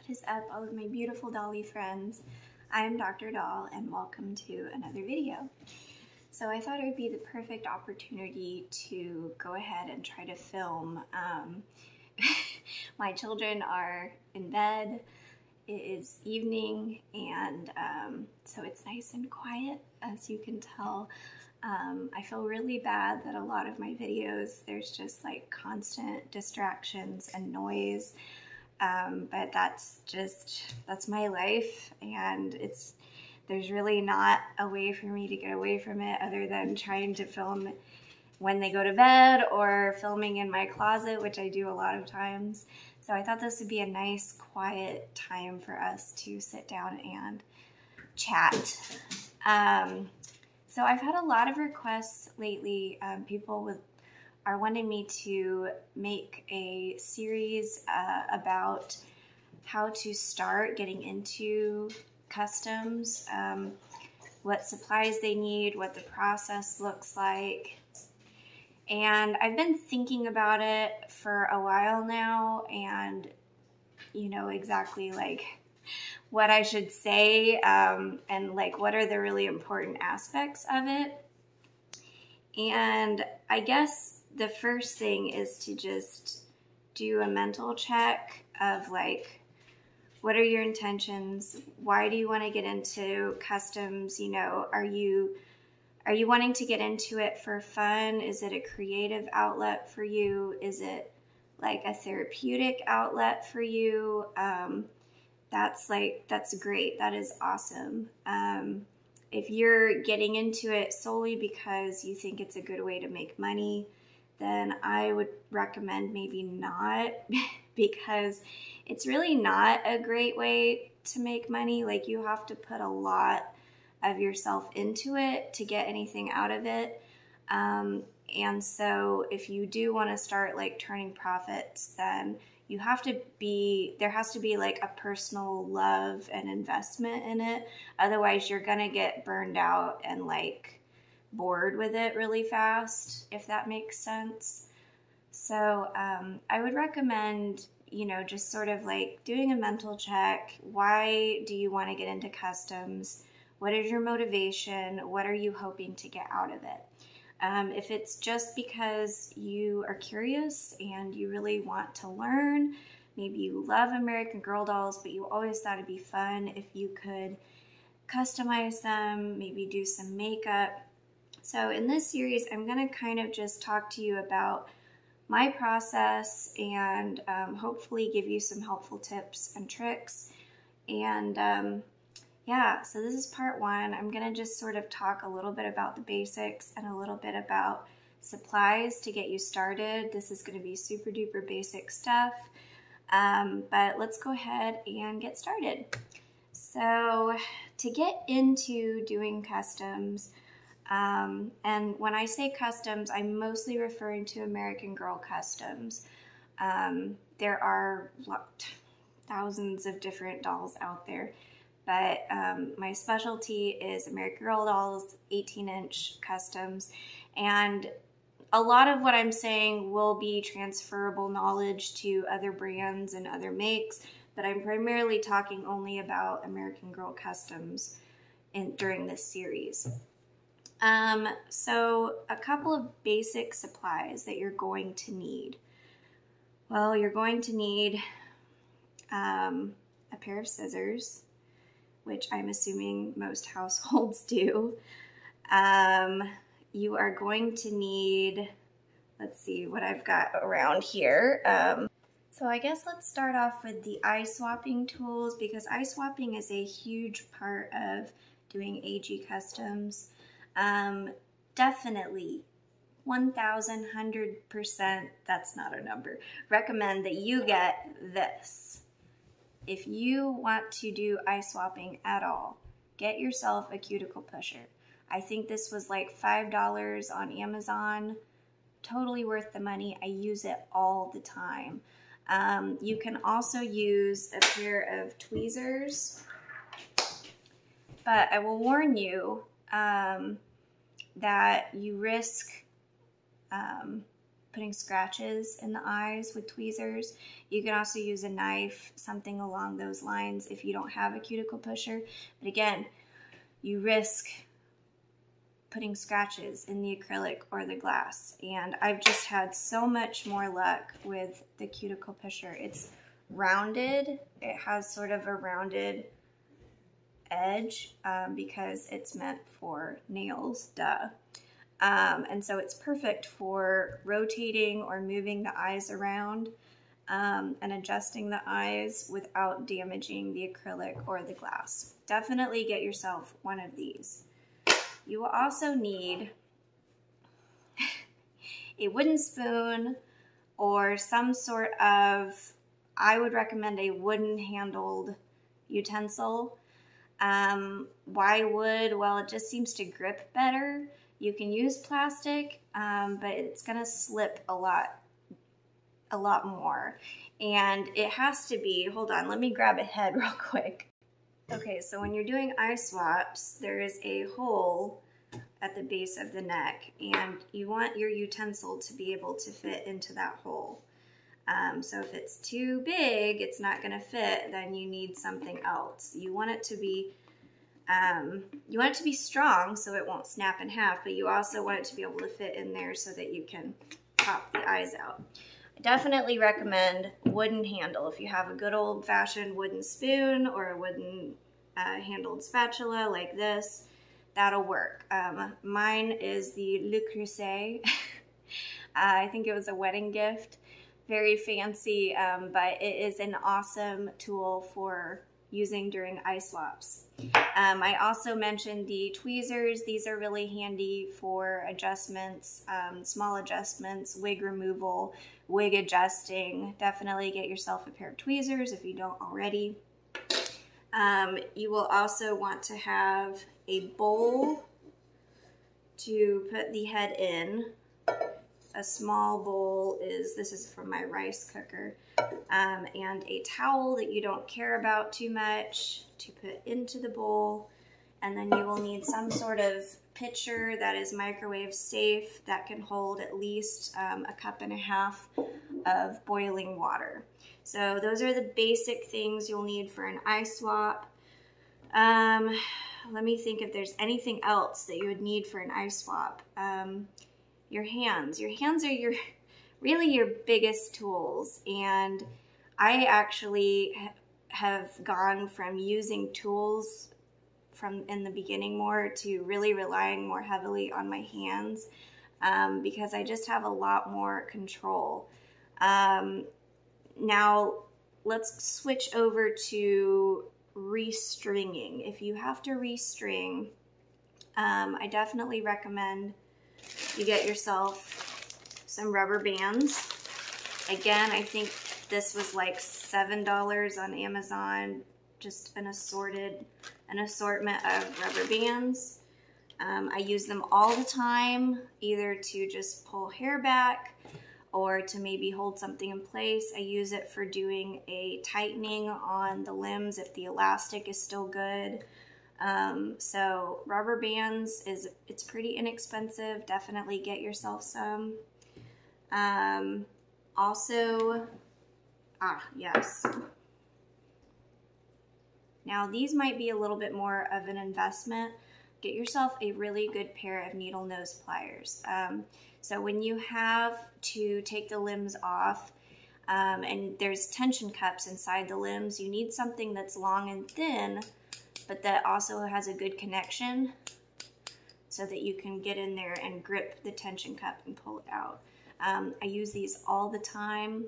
What is up, all of my beautiful dolly friends? I am Dr. Doll and welcome to another video. So I thought it would be the perfect opportunity to go ahead and try to film. My children are in bed. It is evening and so it's nice and quiet, as you can tell. I feel really bad that a lot of my videos, there's just like constant distractions and noise. But that's my life, and there's really not a way for me to get away from it other than trying to film when they go to bed or filming in my closet, which I do a lot of times. So I thought this would be a nice quiet time for us to sit down and chat. So I've had a lot of requests lately. People are wanting me to make a series about how to start getting into customs, what supplies they need, what the process looks like. And I've been thinking about it for a while now, and you know exactly like what I should say, and like what are the really important aspects of it. And I guess the first thing is to just do a mental check of like, what are your intentions? Why do you want to get into customs? You know, are you wanting to get into it for fun? Is it a creative outlet for you? Is it like a therapeutic outlet for you? That's great. That is awesome. If you're getting into it solely because you think it's a good way to make money, then I would recommend maybe not, because it's really not a great way to make money. Like, you have to put a lot of yourself into it to get anything out of it. And so if you do want to start like turning profits, then there has to be like a personal love and investment in it. Otherwise you're gonna get burned out and like bored with it really fast, if that makes sense. So I would recommend, you know, just sort of like doing a mental check. Why do you want to get into customs? What is your motivation? What are you hoping to get out of it? If it's just because you are curious and you really want to learn, maybe you love American Girl dolls, but you always thought it'd be fun if you could customize them, maybe do some makeup. So in this series, I'm going to kind of just talk to you about my process and hopefully give you some helpful tips and tricks. And yeah, so this is part one. I'm going to just sort of talk a little bit about the basics and a little bit about supplies to get you started. This is going to be super duper basic stuff, but let's go ahead and get started. So to get into doing customs, and when I say customs, I'm mostly referring to American Girl customs. There are thousands of different dolls out there, but my specialty is American Girl dolls, 18-inch customs, and a lot of what I'm saying will be transferable knowledge to other brands and other makes, but I'm primarily talking only about American Girl customs during this series. So a couple of basic supplies that you're going to need. Well, you're going to need a pair of scissors, which I'm assuming most households do. You are going to need, let's see what I've got around here. So I guess let's start off with the eye swapping tools, because eye swapping is a huge part of doing AG customs. Definitely 1,100%, that's not a number, recommend that you get this. If you want to do eye swapping at all, get yourself a Cuticle Pusher. I think this was like $5 on Amazon. Totally worth the money. I use it all the time. You can also use a pair of tweezers, but I will warn you that you risk putting scratches in the eyes with tweezers. You can also use a knife, something along those lines if you don't have a cuticle pusher. But again, you risk putting scratches in the acrylic or the glass. And I've just had so much more luck with the cuticle pusher. It's rounded. It has sort of a rounded edge because it's meant for nails, duh. And so it's perfect for rotating or moving the eyes around and adjusting the eyes without damaging the acrylic or the glass. Definitely get yourself one of these. You will also need a wooden spoon or some sort of, I would recommend a wooden handled utensil. Why wood? Well, it just seems to grip better. You can use plastic, but it's gonna slip a lot more. And it has to be, hold on, let me grab a head real quick. Okay, so when you're doing eye swaps, there is a hole at the base of the neck, and you want your utensil to be able to fit into that hole. So if it's too big, it's not gonna fit, then you need something else. You want it to be strong so it won't snap in half, but you also want it to be able to fit in there so that you can pop the eyes out. I definitely recommend wooden handle. If you have a good old-fashioned wooden spoon or a wooden handled spatula like this, that'll work. Mine is the Le Creuset. I think it was a wedding gift. Very fancy, but it is an awesome tool for using during eye swaps. I also mentioned the tweezers. These are really handy for adjustments, small adjustments, wig removal, wig adjusting. Definitely get yourself a pair of tweezers if you don't already. You will also want to have a bowl to put the head in. A small bowl this is from my rice cooker, and a towel that you don't care about too much to put into the bowl. And then you will need some sort of pitcher that is microwave safe that can hold at least a cup and a half of boiling water. So those are the basic things you'll need for an eye swap. Let me think if there's anything else that you would need for an eye swap. Your hands. Your hands are really your biggest tools, and I actually have gone from using tools from in the beginning more to really relying more heavily on my hands because I just have a lot more control. Now let's switch over to restringing. If you have to restring, I definitely recommend you get yourself some rubber bands. Again, I think this was like $7 on Amazon, just an assortment of rubber bands. I use them all the time, either to just pull hair back or to maybe hold something in place. I use it for doing a tightening on the limbs if the elastic is still good. So rubber bands it's pretty inexpensive. Definitely get yourself some. Also, yes. Now these might be a little bit more of an investment. Get yourself a really good pair of needle nose pliers. So when you have to take the limbs off, and there's tension cups inside the limbs, you need something that's long and thin, but that also has a good connection so that you can get in there and grip the tension cup and pull it out. I use these all the time.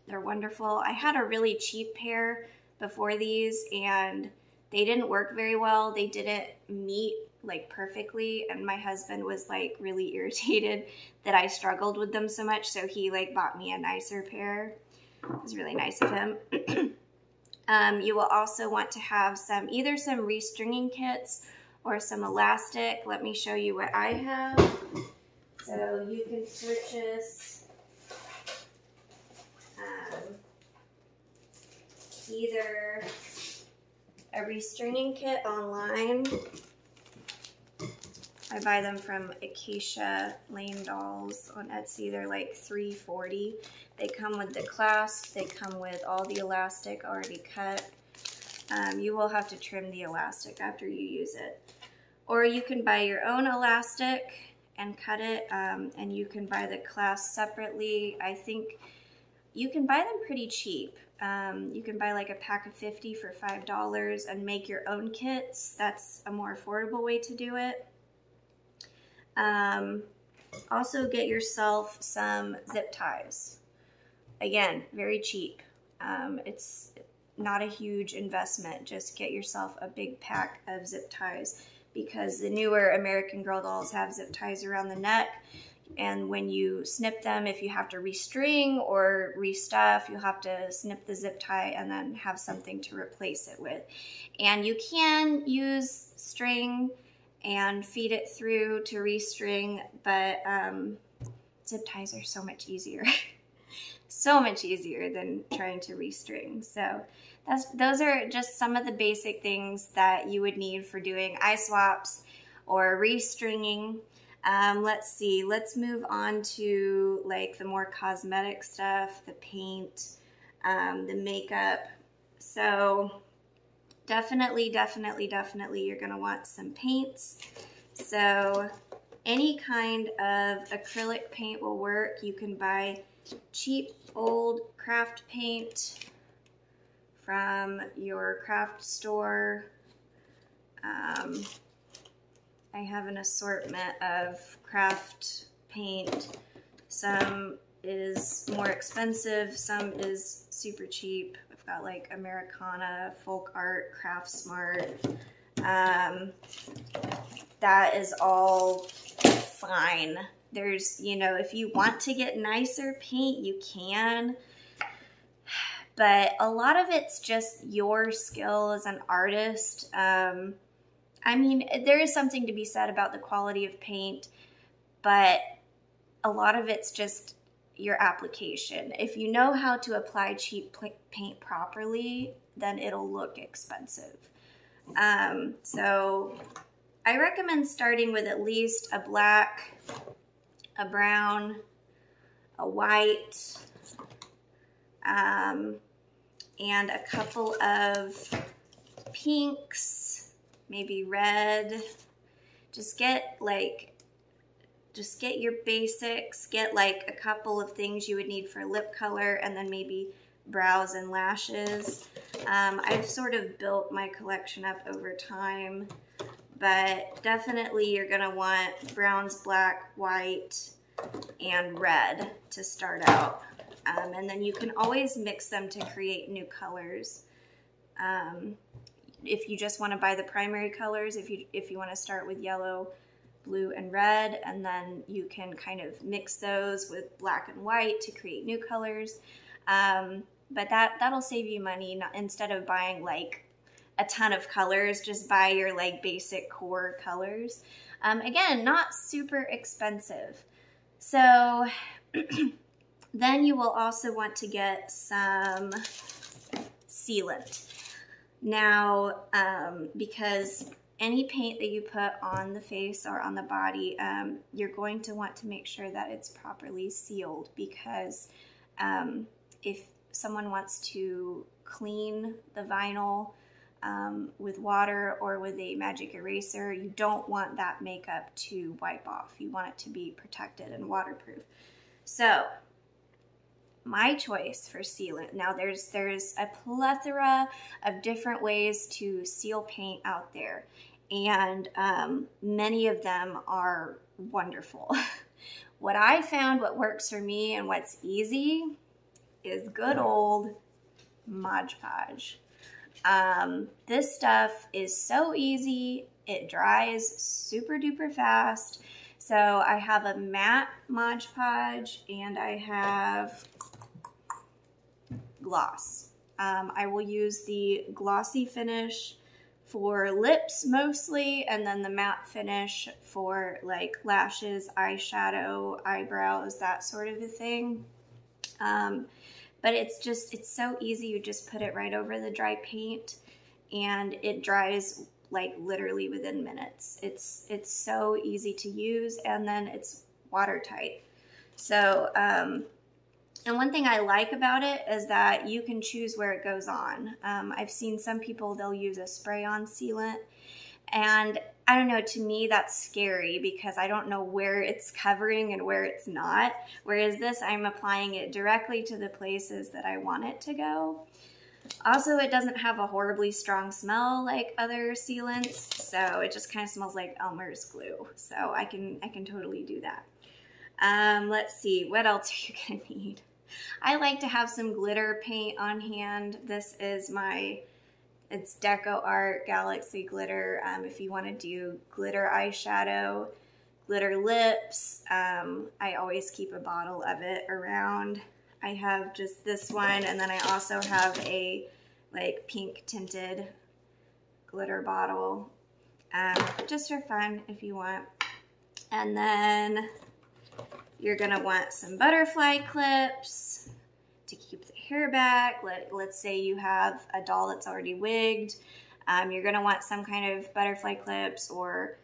They're wonderful. I had a really cheap pair before these and they didn't work very well. They didn't meet like perfectly, and my husband was like really irritated that I struggled with them so much, so he like bought me a nicer pair. It was really nice of him. You will also want to have either some restringing kits or some elastic. Let me show you what I have. So you can purchase either a restringing kit online, I buy them from Acacia Lane Dolls on Etsy. They're like $3.40. They come with the clasp. They come with all the elastic already cut. You will have to trim the elastic after you use it. Or you can buy your own elastic and cut it, and you can buy the clasp separately. I think you can buy them pretty cheap. You can buy like a pack of 50 for $5 and make your own kits. That's a more affordable way to do it. Also get yourself some zip ties. Again, very cheap. It's not a huge investment. Just get yourself a big pack of zip ties, because the newer American Girl dolls have zip ties around the neck. And when you snip them, if you have to restring or restuff, you'll have to snip the zip tie and then have something to replace it with. And you can use string and feed it through to restring, but zip ties are so much easier. So much easier than trying to restring. So those are just some of the basic things that you would need for doing eye swaps or restringing. Let's see, let's move on to like the more cosmetic stuff, the paint, the makeup. So definitely you're gonna want some paints. So any kind of acrylic paint will work. You can buy cheap old craft paint from your craft store. I have an assortment of craft paint. Some is more expensive, some is super cheap. I've got like Americana, Folk Art, Craft Smart. That is all fine. There's, you know, if you want to get nicer paint, you can. But a lot of it's just your skill as an artist. I mean, there is something to be said about the quality of paint, but a lot of it's just your application. If you know how to apply cheap paint properly, then it'll look expensive. So I recommend starting with at least a black, a brown, a white, and a couple of pinks, maybe red. Just get your basics, get like a couple of things you would need for lip color, and then maybe brows and lashes. I've sort of built my collection up over time, but definitely you're gonna want browns, black, white, and red to start out. And then you can always mix them to create new colors. If you just want to buy the primary colors, if you want to start with yellow, blue, and red, and then you can kind of mix those with black and white to create new colors. But that'll save you money. Instead of buying like a ton of colors, just buy your like basic core colors. Again, not super expensive. So then you will also want to get some sealant. Now, because any paint that you put on the face or on the body, you're going to want to make sure that it's properly sealed, because if someone wants to clean the vinyl with water or with a magic eraser, you don't want that makeup to wipe off. You want it to be protected and waterproof. So my choice for sealant, now there's a plethora of different ways to seal paint out there, and many of them are wonderful. What I found, what works for me and what's easy, is good old Mod Podge. This stuff is so easy, it dries super duper fast. So I have a matte Mod Podge and I have gloss. I will use the glossy finish for lips mostly, and then the matte finish for like lashes, eyeshadow, eyebrows, that sort of a thing. But it's so easy. You just put it right over the dry paint and it dries like literally within minutes. It's so easy to use, and then it's watertight. So, and one thing I like about it is that you can choose where it goes on. I've seen some people, they'll use a spray-on sealant, and I don't know, to me that's scary because I don't know where it's covering and where it's not. Whereas this, I'm applying it directly to the places that I want it to go. Also, it doesn't have a horribly strong smell like other sealants, so it just kind of smells like Elmer's glue. So I can totally do that. Let's see, what else are you gonna need? I like to have some glitter paint on hand. This is it's Deco Art Galaxy Glitter. If you want to do glitter eyeshadow, glitter lips, I always keep a bottle of it around. I have just this one, and then I also have a like pink tinted glitter bottle, just for fun if you want. And then you're gonna want some butterfly clips to keep the hair back. Let's say you have a doll that's already wigged. You're gonna want some kind of butterfly clips or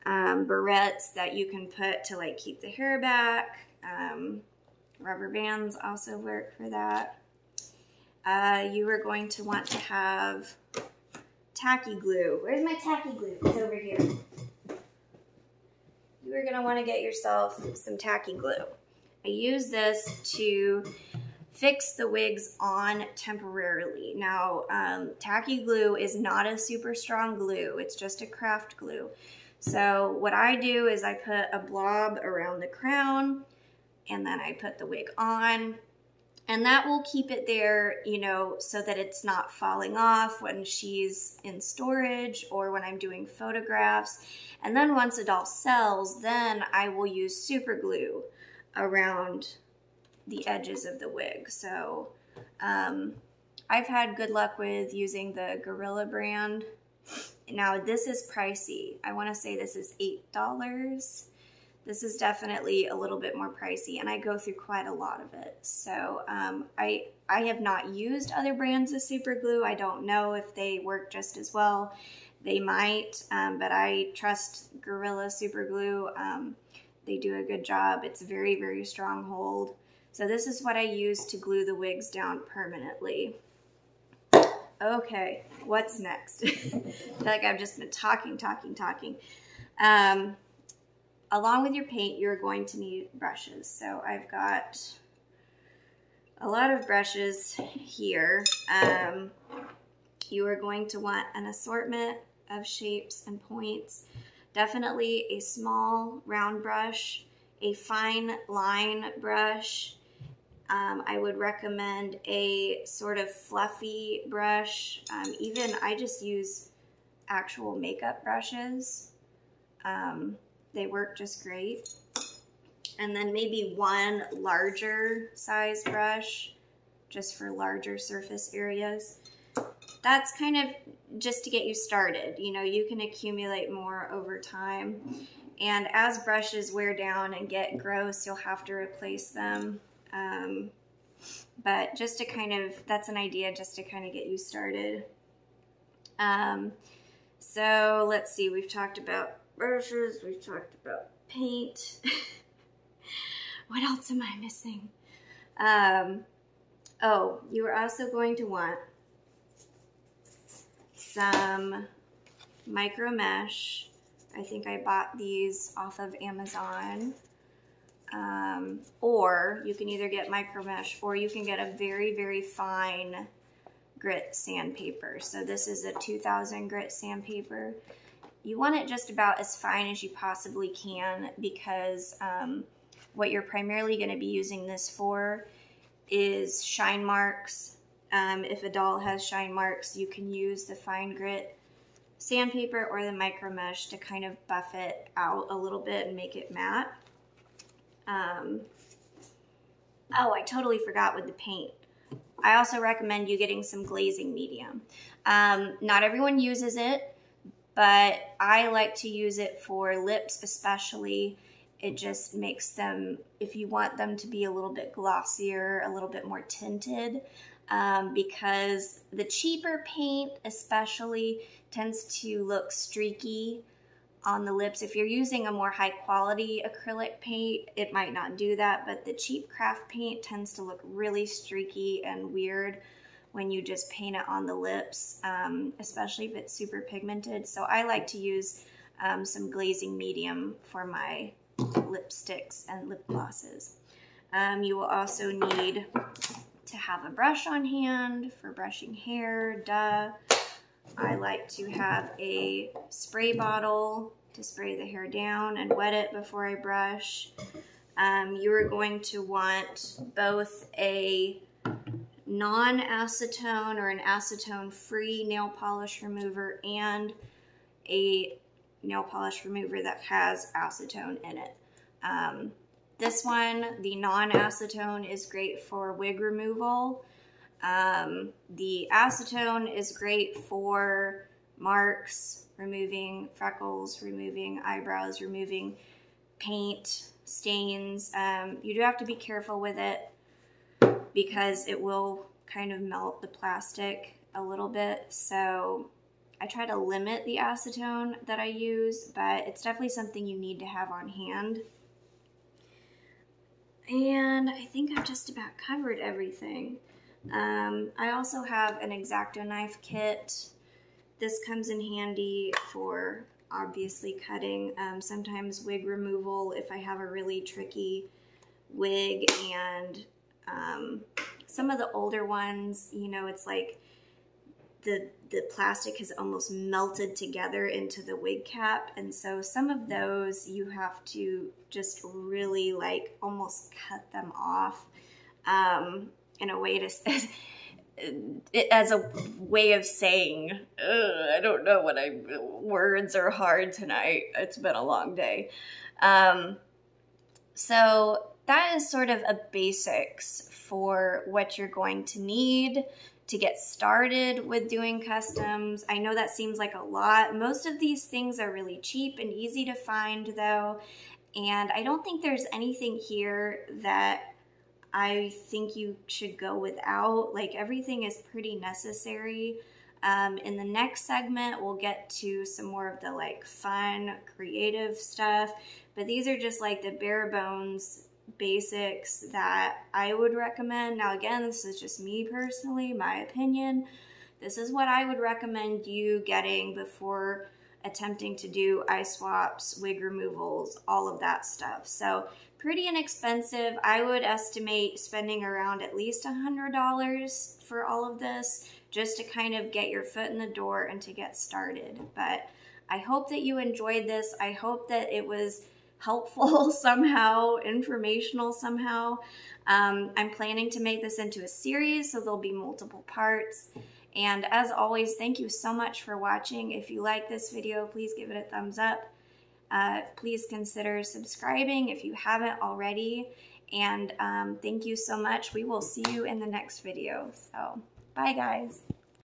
barrettes that you can put to like keep the hair back. Rubber bands also work for that. You are going to want to have tacky glue. Where's my tacky glue? It's over here. You are going to want to get yourself some tacky glue. I use this to fix the wigs on temporarily. Now, tacky glue is not a super strong glue. It's just a craft glue. So what I do is I put a blob around the crown, and then I put the wig on, and that will keep it there, you know, so that it's not falling off when she's in storage or when I'm doing photographs. And then once the doll sells, then I will use super glue around the edges of the wig. So I've had good luck with using the Gorilla brand. Now this is pricey. I want to say this is $8. This is definitely a little bit more pricey, and I go through quite a lot of it. So I have not used other brands of super glue. I don't know if they work just as well. They might, but I trust Gorilla super glue. They do a good job. It's a very, very strong hold. So this is what I use to glue the wigs down permanently. Okay, what's next? I feel like I've just been talking. Along with your paint, you're going to need brushes. So I've got a lot of brushes here. You are going to want an assortment of shapes and points. Definitely a small round brush, a fine line brush. I would recommend a sort of fluffy brush. Even I just use actual makeup brushes. They work just great. And then maybe one larger size brush just for larger surface areas. That's kind of just to get you started. You know, you can accumulate more over time. And as brushes wear down and get gross, you'll have to replace them. But just to kind of, that's an idea just to kind of get you started. So let's see, we've talked about brushes, we've talked about paint. What else am I missing? Oh, you are also going to want some micro mesh. I think I bought these off of Amazon. Or you can either get micro mesh or you can get a very, very fine grit sandpaper. So this is a 2000 grit sandpaper. You want it just about as fine as you possibly can because what you're primarily going to be using this for is shine marks. If a doll has shine marks, you can use the fine grit sandpaper or the micro mesh to kind of buff it out a little bit and make it matte. Oh, I totally forgot with the paint. I also recommend you getting some Glazing Medium. Not everyone uses it, but I like to use it for lips especially. It just makes them, if you want them to be a little bit glossier, a little bit more tinted, because the cheaper paint especially tends to look streaky on the lips. If you're using a more high quality acrylic paint, it might not do that, but the cheap craft paint tends to look really streaky and weird when you just paint it on the lips, especially if it's super pigmented. So I like to use some Glazing Medium for my lipsticks and lip glosses. You will also need to have a brush on hand for brushing hair, duh. I like to have a spray bottle to spray the hair down and wet it before I brush. You are going to want both a non-acetone or an acetone-free nail polish remover and a nail polish remover that has acetone in it. This one, the non-acetone, is great for wig removal. The acetone is great for marks, removing freckles, removing eyebrows, removing paint, stains. You do have to be careful with it because it will kind of melt the plastic a little bit. So I try to limit the acetone that I use, but it's definitely something you need to have on hand. And I think I've just about covered everything. I also have an X-Acto Knife Kit. This comes in handy for obviously cutting, sometimes wig removal if I have a really tricky wig, and some of the older ones, you know, it's like the plastic has almost melted together into the wig cap, and so some of those you have to just really like almost cut them off in a way to as a way of saying, I don't know what words are hard tonight. It's been a long day. So that is sort of a basics for what you're going to need to get started with doing customs. I know that seems like a lot. Most of these things are really cheap and easy to find though, and I don't think there's anything here that I think you should go without. Like, everything is pretty necessary. In the next segment, we'll get to some more of the like fun, creative stuff, but these are just like the bare bones basics that I would recommend. Now again, this is just me personally, my opinion. This is what I would recommend you getting before attempting to do eye swaps, wig removals, all of that stuff. So pretty inexpensive. I would estimate spending around at least $100 for all of this just to kind of get your foot in the door and to get started. But I hope that you enjoyed this. I hope that it was helpful somehow, informational somehow. I'm planning to make this into a series, so there'll be multiple parts. And as always, thank you so much for watching. If you like this video, please give it a thumbs up. Please consider subscribing if you haven't already. And thank you so much. We will see you in the next video. So, bye guys.